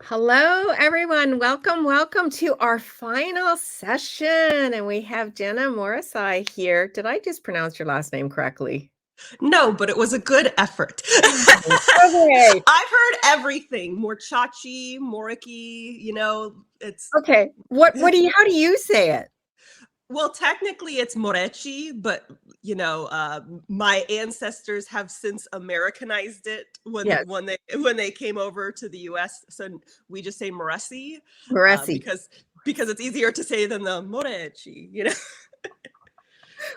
Hello, everyone. Welcome to our final session. And we have Jenna Moreci here. Did I just pronounce your last name correctly? No, but it was a good effort. Okay. I've heard everything. Morchachi, Moriki, it's Okay. How do you say it? well, technically it's Moreci, but my ancestors have since Americanized it Yes. when they came over to the US. So we just say Moreci, Moreci. because it's easier to say than the Moreci.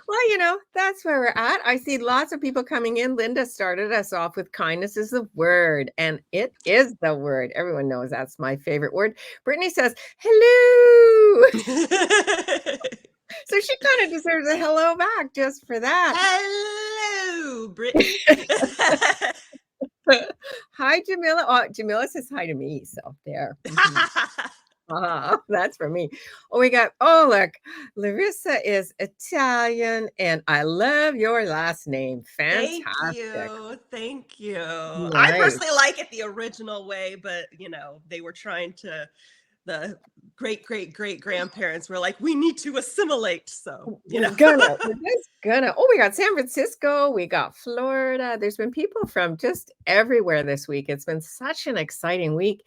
Well, that's where we're at. I see lots of people coming in. Linda started us off with kindness is the word, and it is the word. Everyone knows that's my favorite word. Brittany says, hello. So she kind of deserves a hello back just for that. Hello, Brittany. Hi, Jamila. Oh, Jamila says hi to me. So there. That's for me. Look, Larissa is Italian, and I love your last name. Fantastic. Thank you. I Nice. personally like it the original way, but they were trying to, the great grandparents were like, we need to assimilate. So we're just gonna. Oh, we got San Francisco, we got Florida. There's been people from just everywhere this week. It's been such an exciting week.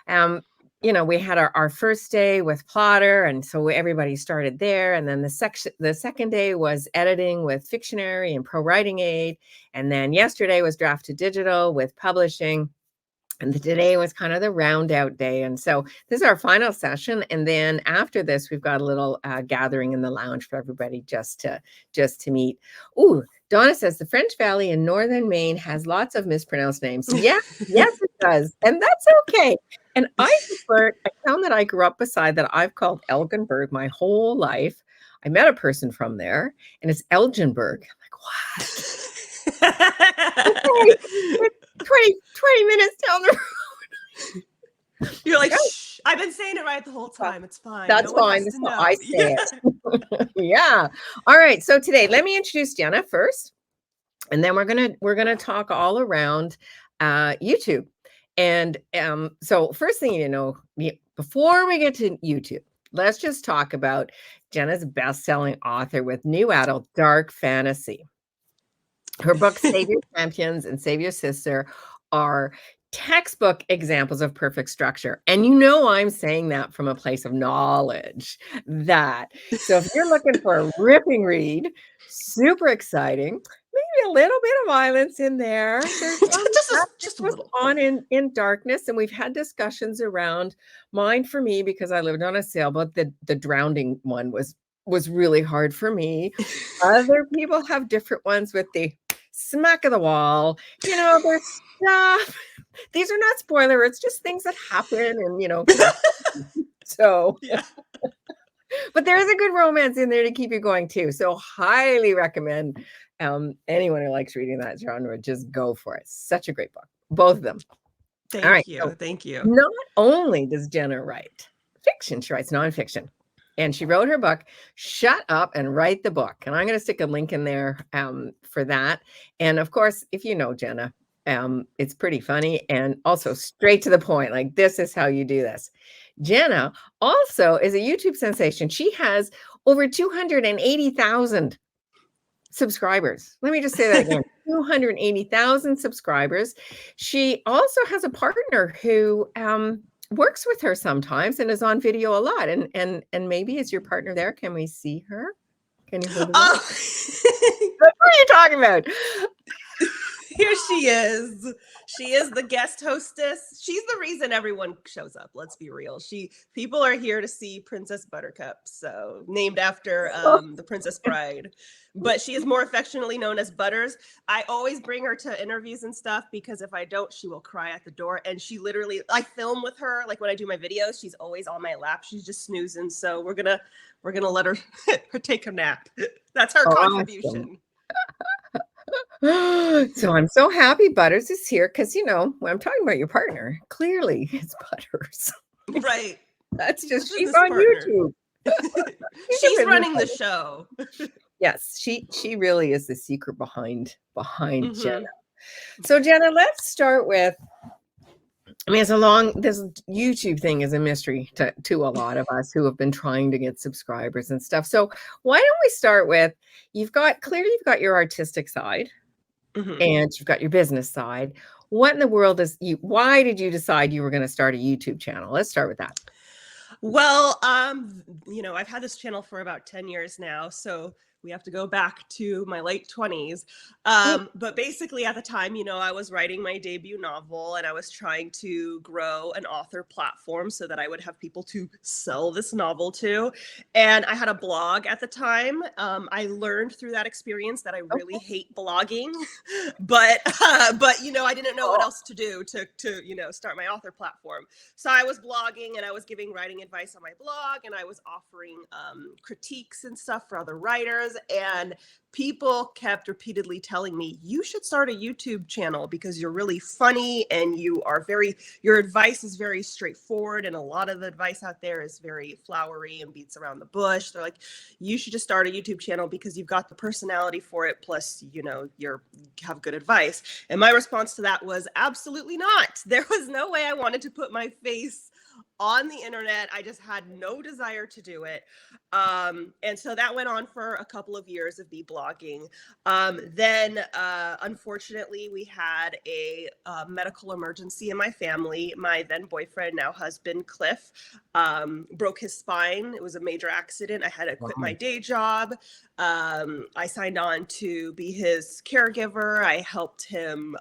We had our first day with Plotter, and so everybody started there. And then the second day was editing with Fictionary and Pro Writing Aid. And then yesterday was Draft to Digital with publishing. And today was kind of the round out day. And so this is our final session. And then after this, we've got a little gathering in the lounge for everybody just to meet. Ooh, Donna says the French Valley in northern Maine has lots of mispronounced names. Yes, it does. And that's okay. And I prefer a town that I grew up beside that I've called Elginburg my whole life. I met a person from there, and it's Elginburg. I'm like, what? Okay. 20 minutes down the road. You're like, shh, I've been saying it right the whole time. It's fine. That's fine. That's how I say it. Yeah. All right. So today, let me introduce Jenna first, and then we're gonna talk all around YouTube. And so first thing before we get to YouTube, let's just talk about Jenna's best-selling author with new adult dark fantasy. Her books, Save Your Champions and Save Your Sister, are textbook examples of perfect structure. And I'm saying that from a place of knowledge. So if you're looking for a ripping read, super exciting, maybe a little bit of violence in there. There's just a little on in darkness. And we've had discussions around mine for me because I lived on a sailboat. The drowning one was really hard for me. Other people have different ones with the smack of the wall. There's stuff. These are not spoiler. It's just things that happen, and so. Yeah. But there is a good romance in there to keep you going too. So highly recommend anyone who likes reading that genre, just go for it. Such a great book, both of them. Thank you. Not only does Jenna write fiction, she writes nonfiction. And she wrote her book, Shut Up and Write the Book. And I'm going to stick a link in there for that. And of course, if you know Jenna, it's pretty funny and also straight to the point. Like, this is how you do this. Jenna also is a YouTube sensation. She has over 280,000 subscribers. Let me just say that again. 280,000 subscribers. She also has a partner who works with her sometimes and is on video a lot. And maybe is your partner there? Can we see her? Can you hold it up? What are you talking about? Here she is. She is the guest hostess. She's the reason everyone shows up. Let's be real. People are here to see Princess Buttercup, so named after the Princess Bride. But she is more affectionately known as Butters. I always bring her to interviews and stuff because if I don't, she will cry at the door. And she literally, I film with her. Like when I do my videos, she's always on my lap. She's just snoozing. So we're gonna let her take a nap. That's her contribution. So I'm so happy Butters is here because when I'm talking about your partner, clearly it's Butters. Right. That's just she's on YouTube. She's running the show. Yes, she really is the secret behind Jenna. So Jenna, let's start with I mean, this YouTube thing is a mystery to a lot of us who have been trying to get subscribers and stuff. So why don't we start with, you've got your artistic side Mhm. and you've got your business side. What in the world why did you decide you were going to start a YouTube channel? Let's start with that. Well, I've had this channel for about 10 years now, so we have to go back to my late 20s. Mm. But basically, at the time, I was writing my debut novel and I was trying to grow an author platform so that I would have people to sell this novel to. And I had a blog at the time. I learned through that experience that I really Okay. hate blogging, but I didn't know what Cool. else to do to start my author platform. So I was blogging and I was giving writing advice on my blog, and I was offering critiques and stuff for other writers. And people kept repeatedly telling me, you should start a YouTube channel because you're really funny and your advice is very straightforward. And a lot of the advice out there is very flowery and beats around the bush. They're like, you should just start a YouTube channel because you've got the personality for it. Plus, you have good advice. And my response to that was absolutely not. There was no way I wanted to put my face on the internet. I just had no desire to do it. And so that went on for a couple of years of me blogging. Then, unfortunately, we had a medical emergency in my family. My then boyfriend, now husband, Cliff, broke his spine. It was a major accident. I had to quit my Wow. day job. I signed on to be his caregiver. I helped him,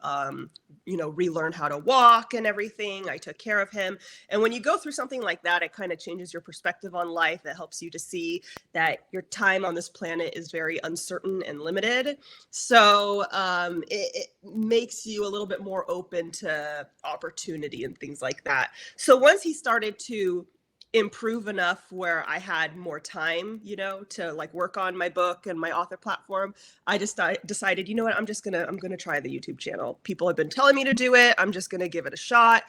relearn how to walk and everything. I took care of him. And when you go through something like that, it kind of changes your perspective on life. That helps you to see that your time on this planet is very uncertain and limited. So it makes you a little bit more open to opportunity and things like that. So once he started to improve enough where I had more time, to like work on my book and my author platform, I just decided, you know what, I'm going to try the YouTube channel. People have been telling me to do it. I'm just going to give it a shot.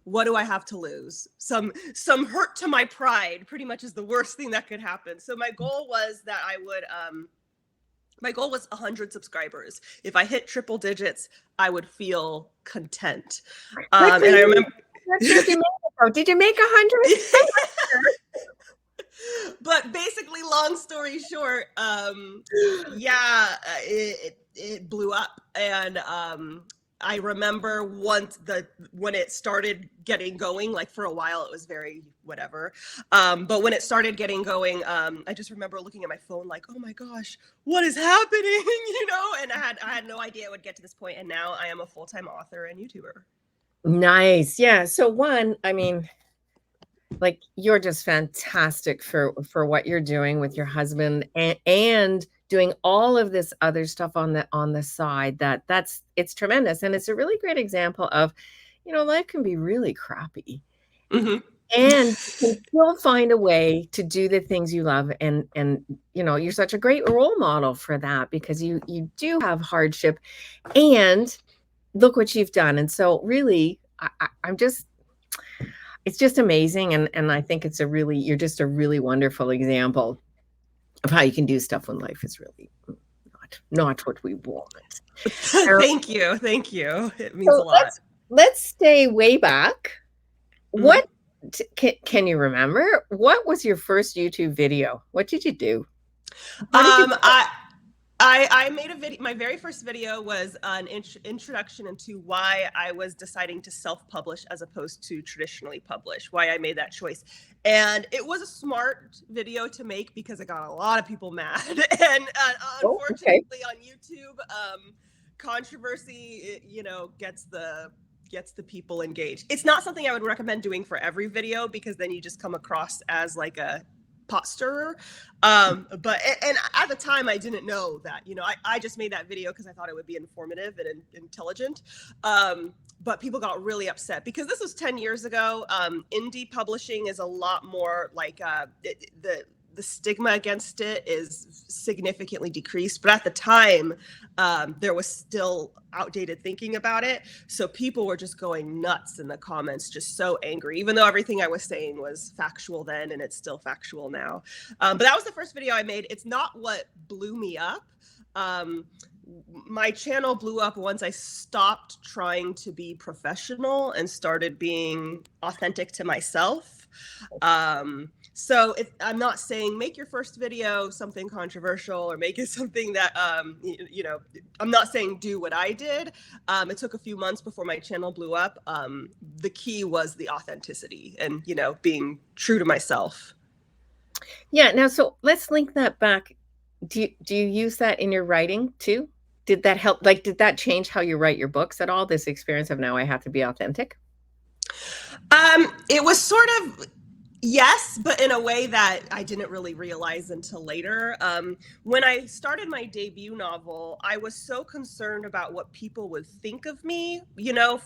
What do I have to lose? Some hurt to my pride pretty much is the worst thing that could happen. So my goal was 100 subscribers. If I hit triple digits, I would feel content. Good for And I you. remember Let's see if you made it, though. Did you make 100? But basically, long story short, it blew up. And I remember when it started getting going, like for a while it was very whatever. But when it started getting going, I just remember looking at my phone like, oh my gosh, what is happening? And I had no idea it would get to this point. And now I am a full-time author and YouTuber. Nice. Yeah. So I mean, like, you're just fantastic for what you're doing with your husband, and doing all of this other stuff on the side. It's tremendous. And it's a really great example of, life can be really crappy. Mm-hmm. And you can still find a way to do the things you love. And you're such a great role model for that, because you do have hardship, and look what you've done. And so really, it's just amazing. And I think you're just a really wonderful example of how you can do stuff when life is really not what we want. Thank you. It means a So lot. let's stay way back. Mm-hmm. What can you remember? What was your first YouTube video? What did you do? I made a video. My very first video was an introduction into why I was deciding to self-publish as opposed to traditionally publish, why I made that choice. And it was a smart video to make because it got a lot of people mad. And unfortunately on YouTube, controversy, gets the people engaged. It's not something I would recommend doing for every video, because then you just come across as like a pot stirrer. But at the time I didn't know that, I just made that video because I thought it would be informative and intelligent. But people got really upset because this was 10 years ago. Indie publishing is a lot more like the stigma against it is significantly decreased. But at the time, there was still outdated thinking about it. So people were just going nuts in the comments, just so angry, even though everything I was saying was factual then, and it's still factual now. But that was the first video I made. It's not what blew me up. my channel blew up once I stopped trying to be professional and started being authentic to myself. So I'm not saying make your first video something controversial or make it something that, I'm not saying do what I did. It took a few months before my channel blew up. The key was the authenticity and, being true to myself. Yeah. Now, so let's link that back. Do you use that in your writing too? Did that help? Like, did that change how you write your books at all? This experience of now I have to be authentic? It was sort of, yes, but in a way that I didn't really realize until later. When I started my debut novel, I was so concerned about what people would think of me,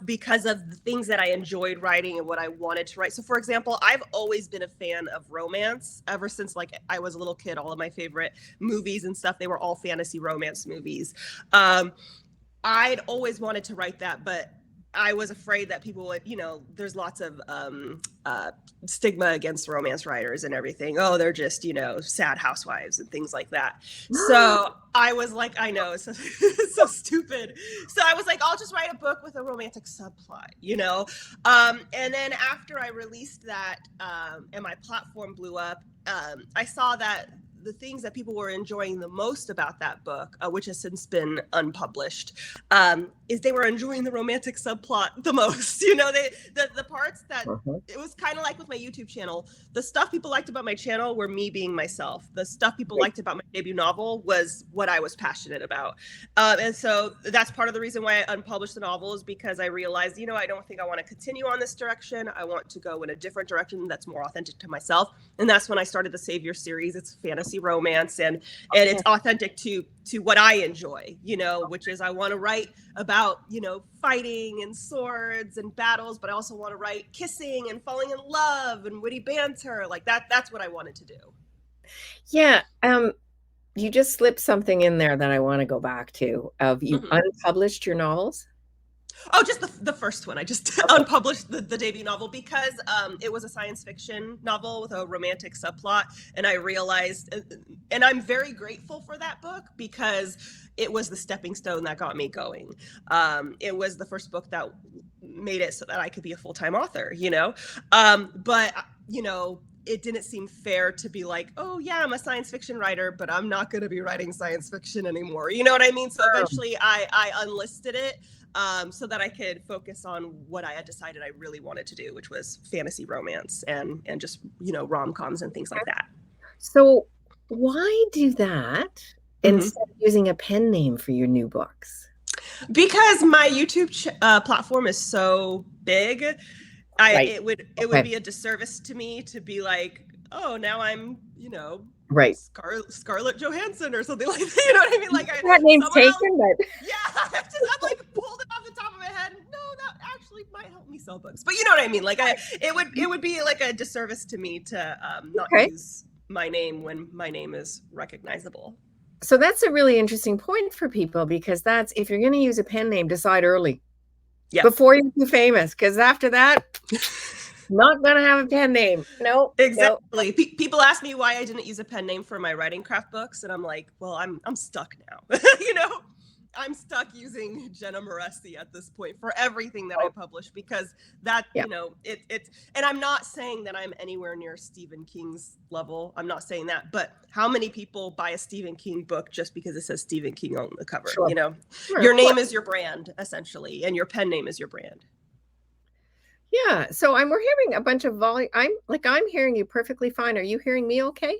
because of the things that I enjoyed writing and what I wanted to write. So, for example, I've always been a fan of romance ever since I was a little kid. All of my favorite movies and stuff, they were all fantasy romance movies. I'd always wanted to write that, but I was afraid that people would, there's lots of stigma against romance writers and everything. Oh, they're just, sad housewives and things like that. So I was like, I know, it's so stupid. So I was like, I'll just write a book with a romantic subplot, And then after I released that and my platform blew up, I saw that the things that people were enjoying the most about that book, which has since been unpublished, is they were enjoying the romantic subplot the most. The parts that it was kind of like with my YouTube channel. The stuff people liked about my channel were me being myself. The stuff people liked about my debut novel was what I was passionate about. And so that's part of the reason why I unpublished the novel, is because I realized, I don't think I want to continue on this direction. I want to go in a different direction that's more authentic to myself. And that's when I started the Savior series. It's fantasy romance and it's authentic to what I enjoy, which is I want to write about, fighting and swords and battles, but I also want to write kissing and falling in love and witty banter. Like that's what I wanted to do. Yeah. You just slipped something in there that I want to go back to. You unpublished your novels? Oh, just the first one. I just unpublished the debut novel because it was a science fiction novel with a romantic subplot. And I realized, and I'm very grateful for that book because it was the stepping stone that got me going. It was the first book that made it so that I could be a full-time author, but, it didn't seem fair to be like, oh yeah, I'm a science fiction writer, but I'm not going to be writing science fiction anymore. You know what I mean? So eventually I unlisted it so that I could focus on what I had decided I really wanted to do, which was fantasy romance and just, rom-coms and things like that. So why do that instead of using a pen name for your new books? Because my YouTube platform is so big. It would be a disservice to me to be like, oh, now I'm, Scarlett Johansson or something like that. You know what I mean? Like that name's taken, but I'm like pulled it off the top of my head. No, that actually might help me sell books. But you know what I mean? Like it would be like a disservice to me to not use my name when my name is recognizable. So that's a really interesting point for people, because that's, if you're going to use a pen name, decide early. Yeah. Before you're too famous, because after that, not gonna have a pen name. No, exactly. No. People ask me why I didn't use a pen name for my writing craft books, and I'm like, well, I'm stuck now. I'm stuck using Jenna Moreci at this point for everything that I publish, because that, it's, and I'm not saying that I'm anywhere near Stephen King's level. I'm not saying that, but how many people buy a Stephen King book just because it says Stephen King on the cover? Sure. Your name is your brand, essentially, and your pen name is your brand. Yeah. So we're hearing a bunch of volume. I'm hearing you perfectly fine. Are you hearing me okay?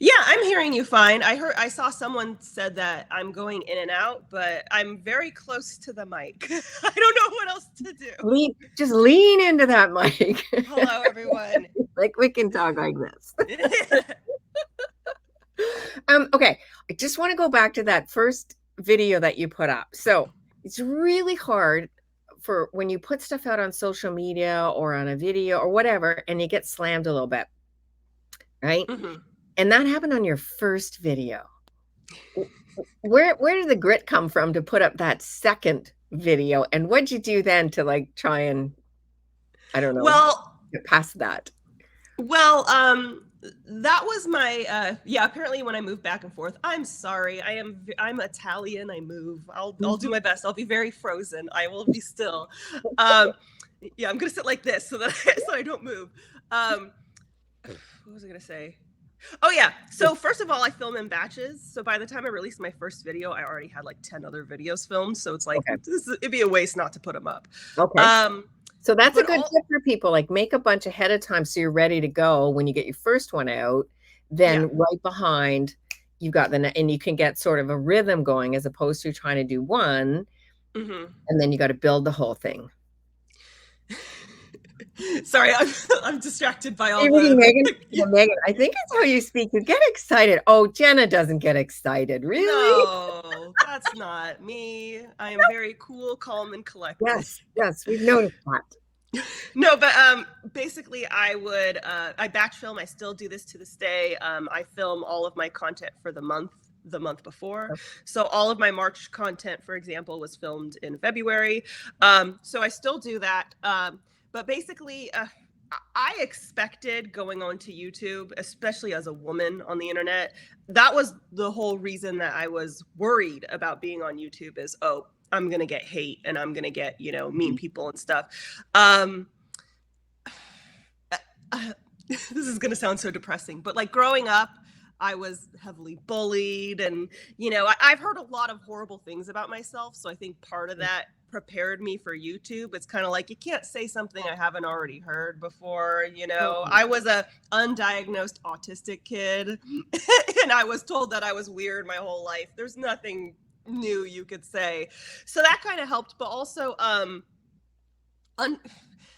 Yeah, I'm hearing you fine. I saw someone said that I'm going in and out, but I'm very close to the mic. I don't know what else to do. Just lean into that mic. Hello, everyone. Like we can talk like this. Okay. I just want to go back to that first video that you put up. So it's really hard for when you put stuff out on social media or on a video or whatever, and you get slammed a little bit, right? And that happened on your first video. Where did the grit come from to put up that second video? And what'd you do then to try and, I don't know, get past that? Well, that was my yeah, apparently when I moved back and forth. I'm sorry. I'm Italian. I move. I'll do my best. I'll be very frozen. I will be still. Um yeah, I'm going to sit like this so that so I don't move. What was I going to say? Oh yeah. So first of all, I film in batches. So by the time I released my first video, I already had like 10 other videos filmed. So it's like it'd be a waste not to put them up. Okay. So that's a good tip for people. Like make a bunch ahead of time so you're ready to go when you get your first one out. Then right behind, you've got and you can get sort of a rhythm going as opposed to trying to do one, and then you got to build the whole thing. Sorry, I'm distracted by all Megan, Megan, I think it's how you speak. You get excited. Oh, Jenna doesn't get excited. Really? No, that's not me. I am very cool, calm, and collected. Yes, we've noticed that. No, but basically I batch film. I still do this to this day. I film all of my content for the month before. So all of my March content, for example, was filmed in February. So I still do that. But basically, I expected going on to YouTube, especially as a woman on the internet. That was the whole reason that I was worried about being on YouTube is, oh, I'm going to get hate and I'm going to get, mean people and stuff. This is going to sound so depressing, but like growing up, I was heavily bullied and, I've heard a lot of horrible things about myself. So I think part of that prepared me for YouTube. It's kind of like, you can't say something I haven't already heard before. I was a undiagnosed autistic kid and I was told that I was weird my whole life. There's nothing new you could say. So that kind of helped. But also,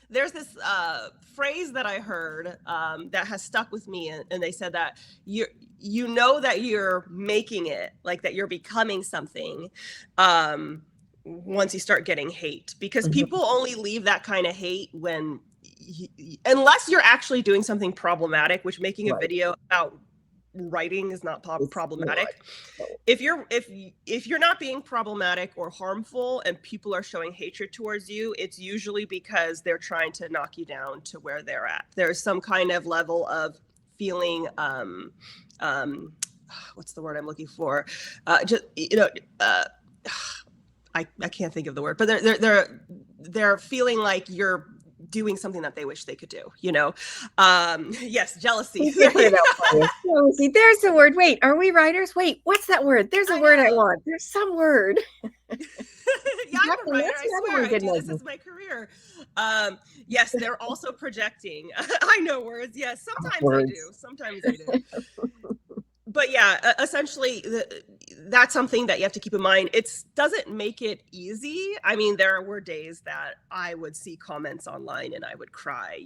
there's this phrase that I heard that has stuck with me. And they said that you know that you're making it, like that you're becoming something once you start getting hate, because people only leave that kind of hate when unless you're actually doing something problematic, which making a video about writing is not problematic. If you're not being problematic or harmful and people are showing hatred towards you, it's usually because they're trying to knock you down to where they're at. There's some kind of level of feeling what's the word I'm looking for? I can't think of the word, but they're feeling like you're doing something that they wish they could do, yes, jealousy. Jealousy, there's the word. Wait, are we writers? Wait, what's that word? There's a word I want. There's some word. Yeah, I'm a writer. I swear I do. This is my career. Yes, they're also projecting. I know words. Yes, sometimes I do. But yeah, essentially, that's something that you have to keep in mind. It doesn't make it easy. I mean, there were days that I would see comments online and I would cry,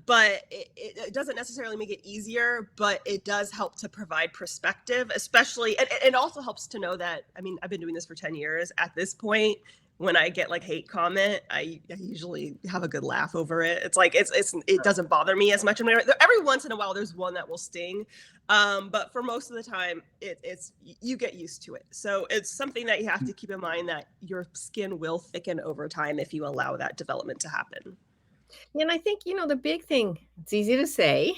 but it doesn't necessarily make it easier, but it does help to provide perspective, especially, and it also helps to know that, I mean, I've been doing this for 10 years. At this point, when I get like hate comment, I usually have a good laugh over it. It's like, it doesn't bother me as much. I mean, every once in a while, there's one that will sting. But for most of the time, it's you get used to it. So it's something that you have to keep in mind, that your skin will thicken over time if you allow that development to happen. Yeah, and I think, the big thing, it's easy to say,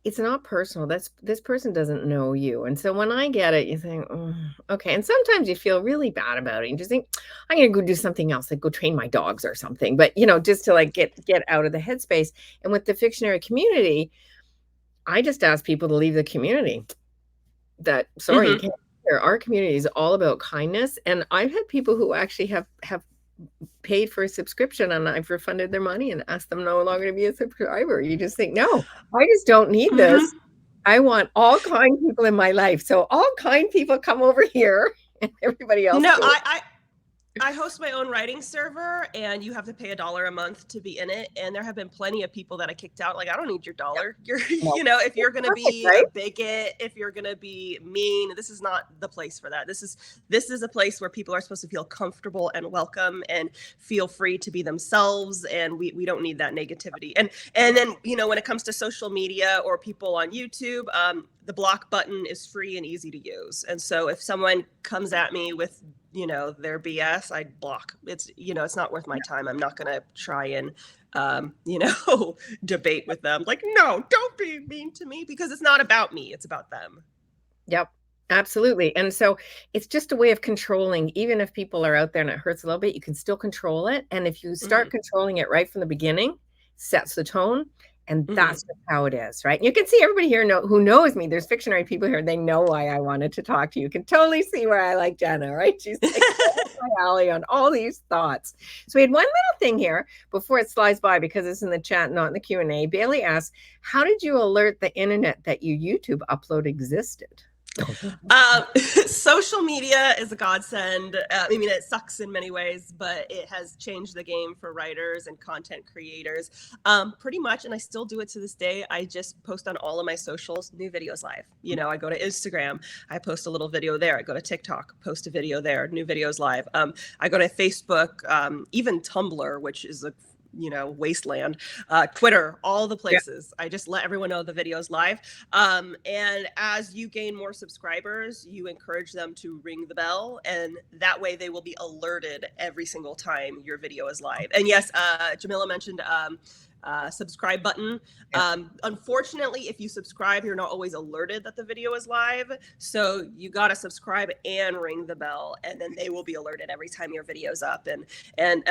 it's not personal. This person doesn't know you. And so when I get it, you think, oh, okay. And sometimes you feel really bad about it. You just think, I'm going to go do something else, like go train my dogs or something. But, just to like get out of the headspace. And with the Fictionary community, I just ask people to leave the community. You can't hear. Our community is all about kindness. And I've had people who actually have paid for a subscription and I've refunded their money and asked them no longer to be a subscriber. You just think, no, I just don't need this. I want all kind people in my life. So all kind people come over here and everybody else. No, I host my own writing server and you have to pay $1 a month to be in it. And there have been plenty of people that I kicked out. Like, I don't need your dollar. You're, if you're going to be a bigot, if you're going to be mean, this is not the place for that. This is a place where people are supposed to feel comfortable and welcome and feel free to be themselves. And we don't need that negativity. And then, when it comes to social media or people on YouTube, the block button is free and easy to use. And so if someone comes at me with you know, their BS, I'd block. It's, you know, it's not worth my time. I'm not going to try and, you know, debate with them. Like, no, don't be mean to me, because it's not about me. It's about them. Yep. Absolutely. And so it's just a way of controlling, even if people are out there and it hurts a little bit, you can still control it. And if you start controlling it right from the beginning, sets the tone. And that's just how it is, right? You can see everybody here who knows me. There's Fictionary people here. They know why I wanted to talk to you. You can totally see where I like Jenna, right? She's like my alley on all these thoughts. So we had one little thing here before it slides by, because it's in the chat, not in the Q&A. Bailey asks, how did you alert the internet that your YouTube upload existed? Social media is a godsend. I mean, it sucks in many ways, but it has changed the game for writers and content creators, pretty much. And I still do it to this day. I just post on all of my socials, new videos live. You know, I go to Instagram, I post a little video there. I go to TikTok, post a video there, new videos live. I go to Facebook, even Tumblr, which is a wasteland, Twitter, all the places. I just let everyone know the video's live. And as you gain more subscribers, you encourage them to ring the bell, and that way they will be alerted every single time your video is live. And yes, Jamila mentioned subscribe button. Unfortunately, if you subscribe, you're not always alerted that the video is live. So you got to subscribe and ring the bell, and then they will be alerted every time your video's up. And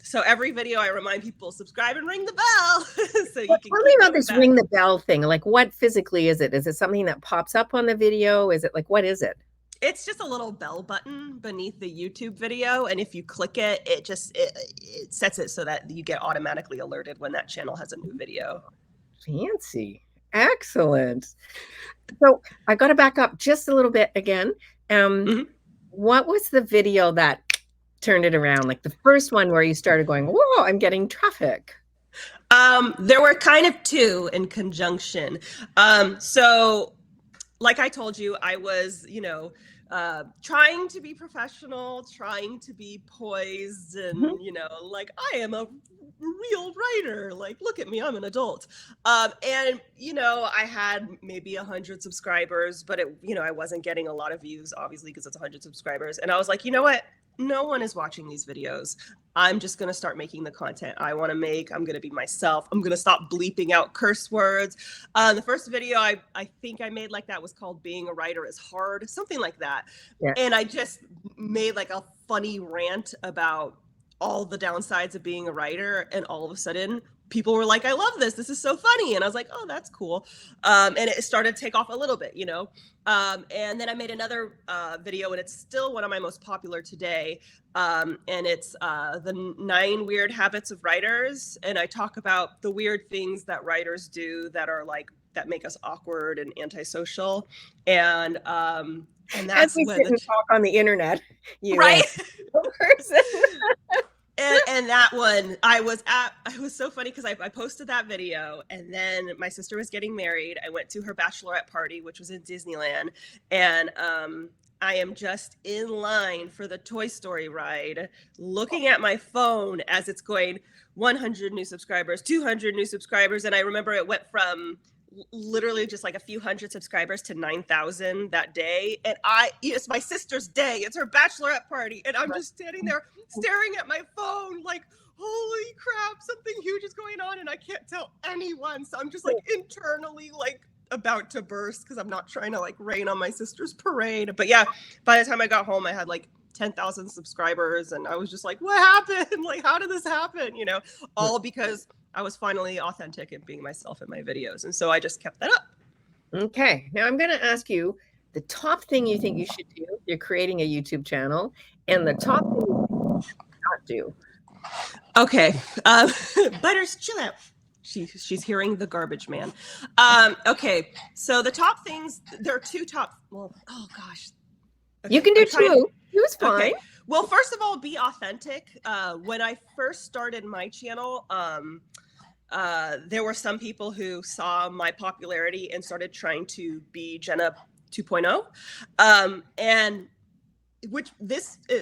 so every video I remind people, subscribe and ring the bell. So you can tell me about this ring the bell thing. Like, what physically is it? Is it something that pops up on the video? Is it like, what is it? It's just a little bell button beneath the YouTube video. And if you click it, it sets it so that you get automatically alerted when that channel has a new video. Fancy. Excellent. So I got to back up just a little bit again. What was the video that turned it around? Like the first one where you started going, whoa, I'm getting traffic. There were kind of two in conjunction. So like I told you, I was, trying to be professional, trying to be poised, and, like, I am a real writer. Like, look at me, I'm an adult. And, I had maybe 100 subscribers, but I wasn't getting a lot of views, obviously, because it's 100 subscribers. And I was like, you know what? No one is watching these videos. I'm just going to start making the content I want to make. I'm going to be myself. I'm going to stop bleeping out curse words. The first video I think I made like that was called Being a Writer is Hard, something like that. Yeah. And I just made like a funny rant about all the downsides of being a writer. And all of a sudden, people were like, I love this. This is so funny. And I was like, oh, that's cool. And it started to take off a little bit, and then I made another video, and it's still one of my most popular today. And it's the 9 weird habits of writers. And I talk about the weird things that writers do that are like, that make us awkward and antisocial. And that's as we sit and talk on the internet, right? And that one, I was so funny because I posted that video, and then my sister was getting married. I went to her bachelorette party, which was in Disneyland. And I am just in line for the Toy Story ride, looking at my phone as it's going 100 new subscribers, 200 new subscribers. And I remember it went from literally just like a few hundred subscribers to 9,000 that day. And it's my sister's day. It's her bachelorette party. And I'm just standing there staring at my phone like, holy crap, something huge is going on. And I can't tell anyone. So I'm just like internally like about to burst because I'm not trying to like rain on my sister's parade. But yeah, by the time I got home, I had like 10,000 subscribers. And I was just like, what happened? Like, how did this happen? All because I was finally authentic and being myself in my videos. And so I just kept that up. Okay. Now I'm going to ask you the top thing you think you should do if you're creating a YouTube channel, and the top thing you should not do. Okay. Butters, chill out. She's hearing the garbage man. Okay. So the top things, there are two top, well, oh gosh. Okay. You can do two. It was fine. Okay. Well, first of all, be authentic. When I first started my channel, there were some people who saw my popularity and started trying to be Jenna 2.0. And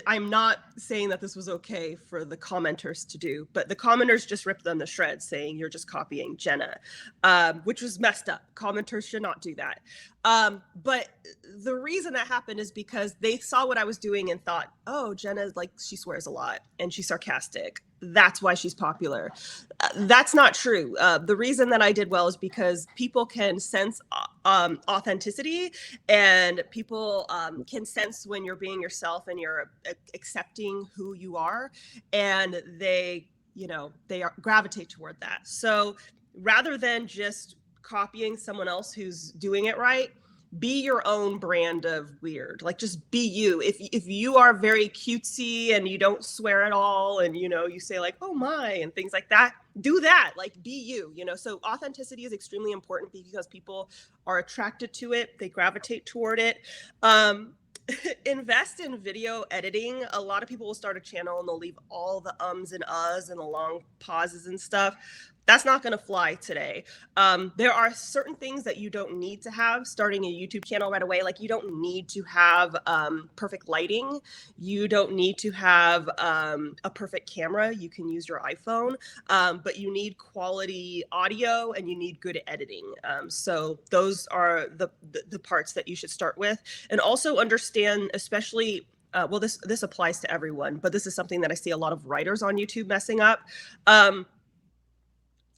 I'm not saying that this was okay for the commenters to do, but the commenters just ripped them to shreds saying you're just copying Jenna, which was messed up. Commenters should not do that. But the reason that happened is because they saw what I was doing and thought, oh, Jenna's like, she swears a lot and she's sarcastic. That's why she's popular. That's not true. The reason that I did well is because people can sense authenticity, and people can sense when you're being yourself and you're accepting who you are, and they gravitate toward that. So rather than just copying someone else who's doing it right, be your own brand of weird. Like, just be you. If you are very cutesy and you don't swear at all, and you say like, oh my, and things like that, do that. Like, be you. So authenticity is extremely important because people are attracted to it, they gravitate toward it. Invest in video editing. A lot of people will start a channel and they'll leave all the ums and uhs and the long pauses and stuff. That's not going to fly today. There are certain things that you don't need to have starting a YouTube channel right away. Like, you don't need to have perfect lighting. You don't need to have a perfect camera. You can use your iPhone, but you need quality audio and you need good editing. So those are the parts that you should start with. And also understand, especially, well, this applies to everyone, but this is something that I see a lot of writers on YouTube messing up.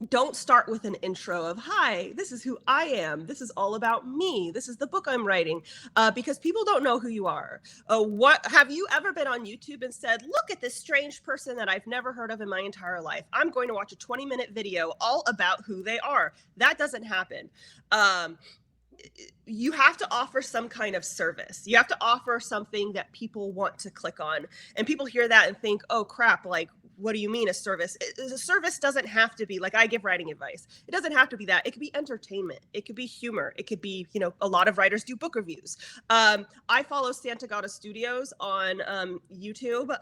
Don't start with an intro of, hi, this is who I am. This is all about me. This is the book I'm writing, because people don't know who you are. What have you ever been on YouTube and said, look at this strange person that I've never heard of in my entire life. I'm going to watch a 20-minute video all about who they are. That doesn't happen. You have to offer some kind of service. You have to offer something that people want to click on. And people hear that and think, oh crap, like, what do you mean a service? A service doesn't have to be like, I give writing advice. It doesn't have to be that. It could be entertainment. It could be humor. It could be, a lot of writers do book reviews. I follow Santa Gata Studios on YouTube.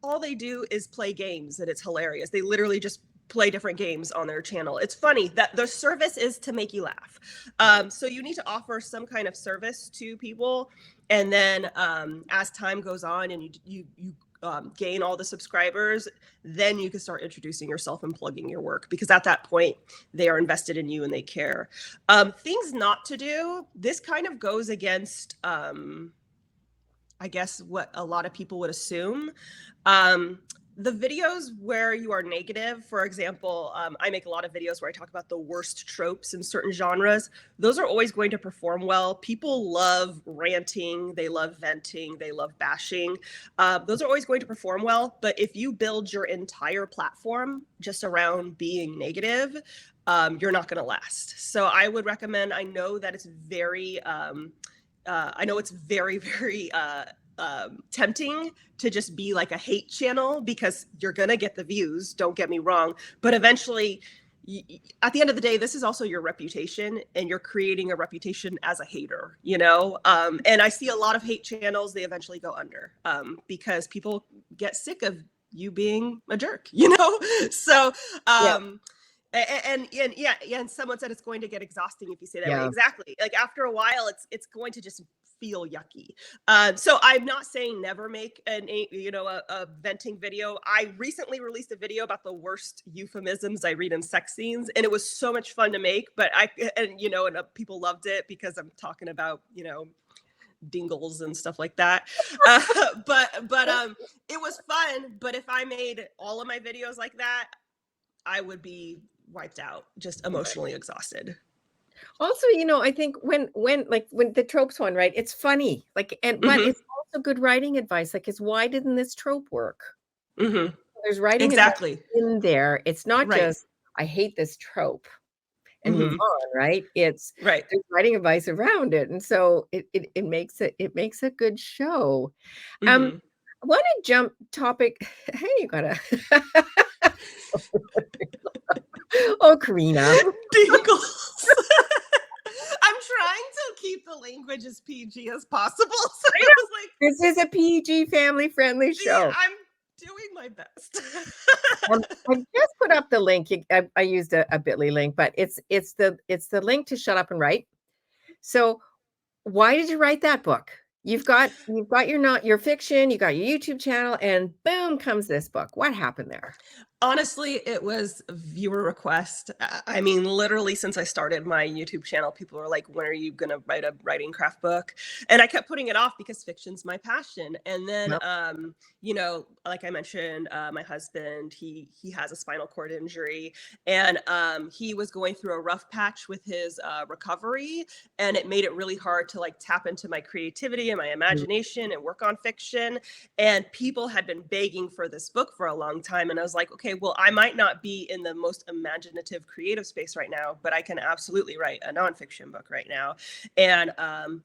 All they do is play games, and it's hilarious. They literally just play different games on their channel. It's funny that the service is to make you laugh. So you need to offer some kind of service to people. And then as time goes on and you gain all the subscribers, then you can start introducing yourself and plugging your work, because at that point they are invested in you and they care. Things not to do. This kind of goes against, I guess, what a lot of people would assume. The videos where you are negative, for example, I make a lot of videos where I talk about the worst tropes in certain genres. Those are always going to perform well. People love ranting, they love venting, they love bashing. Those are always going to perform well. But if you build your entire platform just around being negative, you're not going to last. So I would recommend, I know that it's very, very tempting to just be like a hate channel, because you're gonna get the views, don't get me wrong, but eventually at the end of the day, this is also your reputation, and you're creating a reputation as a hater, and I see a lot of hate channels, they eventually go under, because people get sick of you being a jerk, so and someone said it's going to get exhausting if you say that way. Exactly. Like, after a while, it's going to just feel yucky. So I'm not saying never make a venting video. I recently released a video about the worst euphemisms I read in sex scenes, and it was so much fun to make. But people loved it because I'm talking about dingles and stuff like that. But it was fun. But if I made all of my videos like that, I would be wiped out, just emotionally exhausted. Also, I think when the tropes one, right? It's funny, like, but it's also good writing advice. Like, why didn't this trope work? There's writing advice in there. It's not just, I hate this trope and move on, right? It's there's writing advice around it, and so it makes a good show. I want to jump topic. Hey, you gotta. Oh, Karina. Dingles. I'm trying to keep the language as PG as possible. So I was like, this is a PG family-friendly show. I'm doing my best. I just put up the link. I used a bit.ly link, but it's the link to Shut Up and Write. So why did you write that book? You've got your fiction, you got your YouTube channel, and boom comes this book. What happened there? Honestly, it was viewer request. I mean, literally since I started my YouTube channel, people were like, when are you going to write a writing craft book? And I kept putting it off because fiction's my passion. And then, Yep. you know, like I mentioned, my husband, he has a spinal cord injury, and he was going through a rough patch with his recovery. And it made it really hard to like tap into my creativity and my imagination and work on fiction. And people had been begging for this book for a long time. And I was like, okay, well, I might not be in the most imaginative creative space right now, but I can absolutely write a nonfiction book right now. And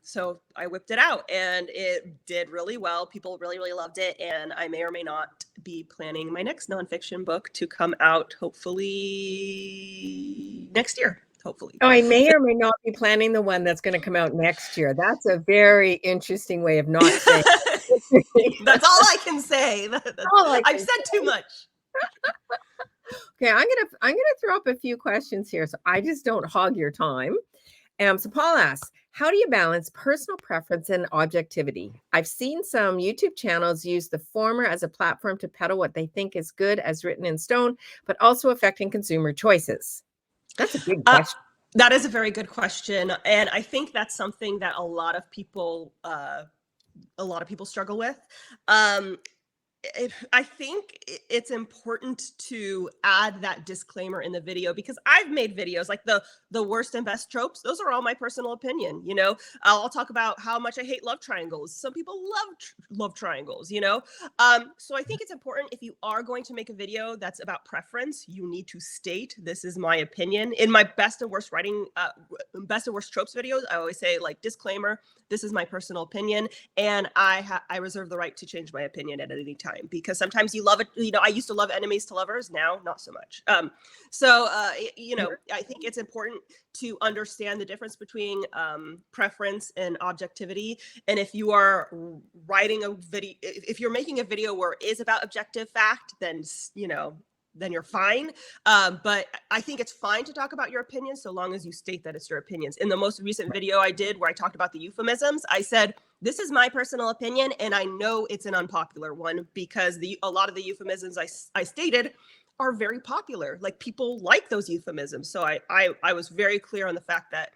so I whipped it out, and it did really well. People really, really loved it. And I may or may not be planning my next nonfiction book to come out hopefully next year. Hopefully. Oh, I may or may not be planning the one that's going to come out next year. That's a very interesting way of not saying. That's all I can say. I've said too much. Okay, I'm gonna throw up a few questions here, so I just don't hog your time. So Paul asks, how do you balance personal preference and objectivity? I've seen some YouTube channels use the former as a platform to peddle what they think is good as written in stone, but also affecting consumer choices. That's a big question. That is a very good question, and I think that's something that a lot of people struggle with. I think it's important to add that disclaimer in the video, because I've made videos like the worst and best tropes. Those are all my personal opinion. You know, I'll talk about how much I hate love triangles. Some people love triangles, you know? So I think it's important, if you are going to make a video that's about preference, you need to state, this is my opinion. In my best and worst tropes videos, I always say, like, disclaimer, this is my personal opinion, and I reserve the right to change my opinion at any time, because sometimes you love it. You know, I used to love enemies to lovers, now not so much. You know, I think it's important to understand the difference between preference and objectivity. And if you are writing a video, if you're making a video where it is about objective fact, then, you know, then you're fine. But I think it's fine to talk about your opinions, so long as you state that it's your opinions. In the most recent video I did, where I talked about the euphemisms, I said, this is my personal opinion, and I know it's an unpopular one, because a lot of the euphemisms I stated are very popular. Like, people like those euphemisms. So I was very clear on the fact that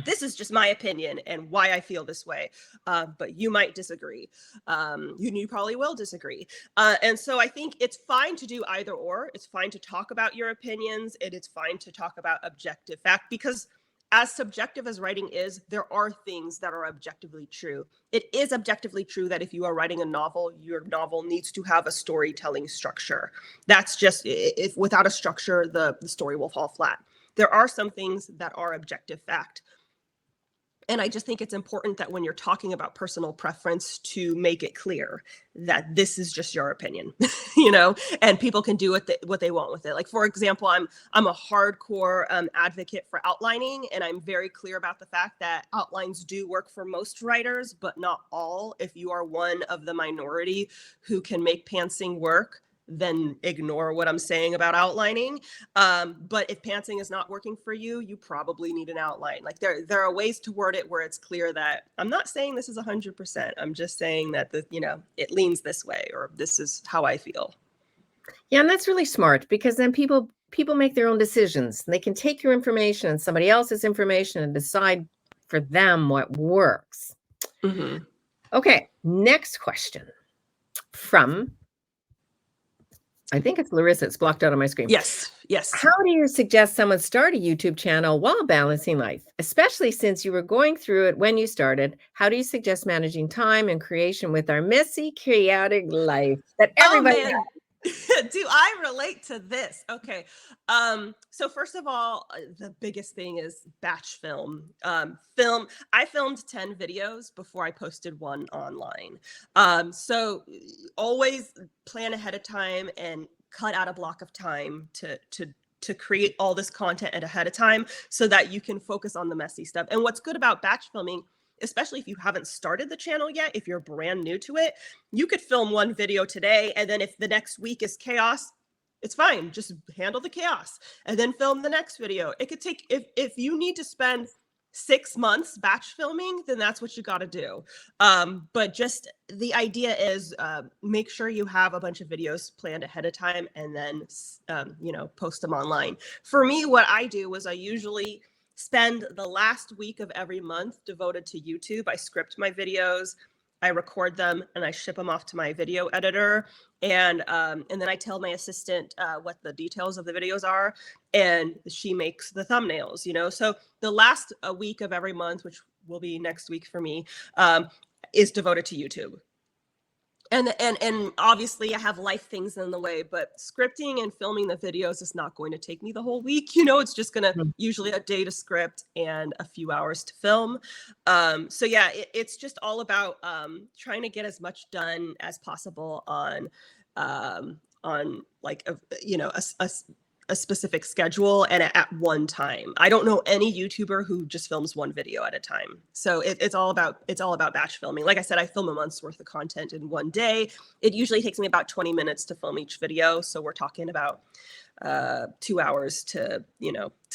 this is just my opinion and why I feel this way. But you might disagree. You probably will disagree. And so I think it's fine to do either or. It's fine to talk about your opinions, and it's fine to talk about objective fact, because as subjective as writing is, there are things that are objectively true. It is objectively true that if you are writing a novel, your novel needs to have a storytelling structure. That's just, if without a structure, the story will fall flat. There are some things that are objective fact. And I just think it's important that when you're talking about personal preference, to make it clear that this is just your opinion, you know, and people can do what they want with it. Like, for example, I'm a hardcore advocate for outlining, and I'm very clear about the fact that outlines do work for most writers, but not all. If you are one of the minority who can make pantsing work, then ignore what I'm saying about outlining. But if pantsing is not working for you, you probably need an outline. Like, there are ways to word it where it's clear that I'm not saying this is 100%. I'm just saying that it leans this way, or this is how I feel. Yeah, and that's really smart, because then people make their own decisions. They can take your information and somebody else's information and decide for them what works. Mm-hmm. Okay, next question from, I think it's Larissa. It's blocked out on my screen. Yes. How do you suggest someone start a YouTube channel while balancing life, especially since you were going through it when you started? How do you suggest managing time and creation with our messy, chaotic life that everybody has? Do I relate to this? Okay. So first of all, the biggest thing is batch film. I filmed 10 videos before I posted one online. So always plan ahead of time and cut out a block of time to create all this content ahead of time, so that you can focus on the messy stuff. And what's good about batch filming, especially if you haven't started the channel yet, if you're brand new to it, you could film one video today, and then if the next week is chaos, it's fine. Just handle the chaos and then film the next video. It could take, if you need to spend 6 months batch filming, then that's what you got to do. But just the idea is make sure you have a bunch of videos planned ahead of time and then, post them online. For me, what I do was I usually spend the last week of every month devoted to YouTube. I script my videos, I record them, and I ship them off to my video editor. And then I tell my assistant what the details of the videos are, and she makes the thumbnails. So the last week of every month, which will be next week for me, is devoted to YouTube. And obviously I have life things in the way, but scripting and filming the videos is not going to take me the whole week. It's just going to usually a day to script and a few hours to film. So yeah, it's just all about trying to get as much done as possible on like a specific schedule and at one time. I don't know any YouTuber who just films one video at a time. So it's all about batch filming. Like I said, I film a month's worth of content in one day. It usually takes me about 20 minutes to film each video. So we're talking about 2 hours to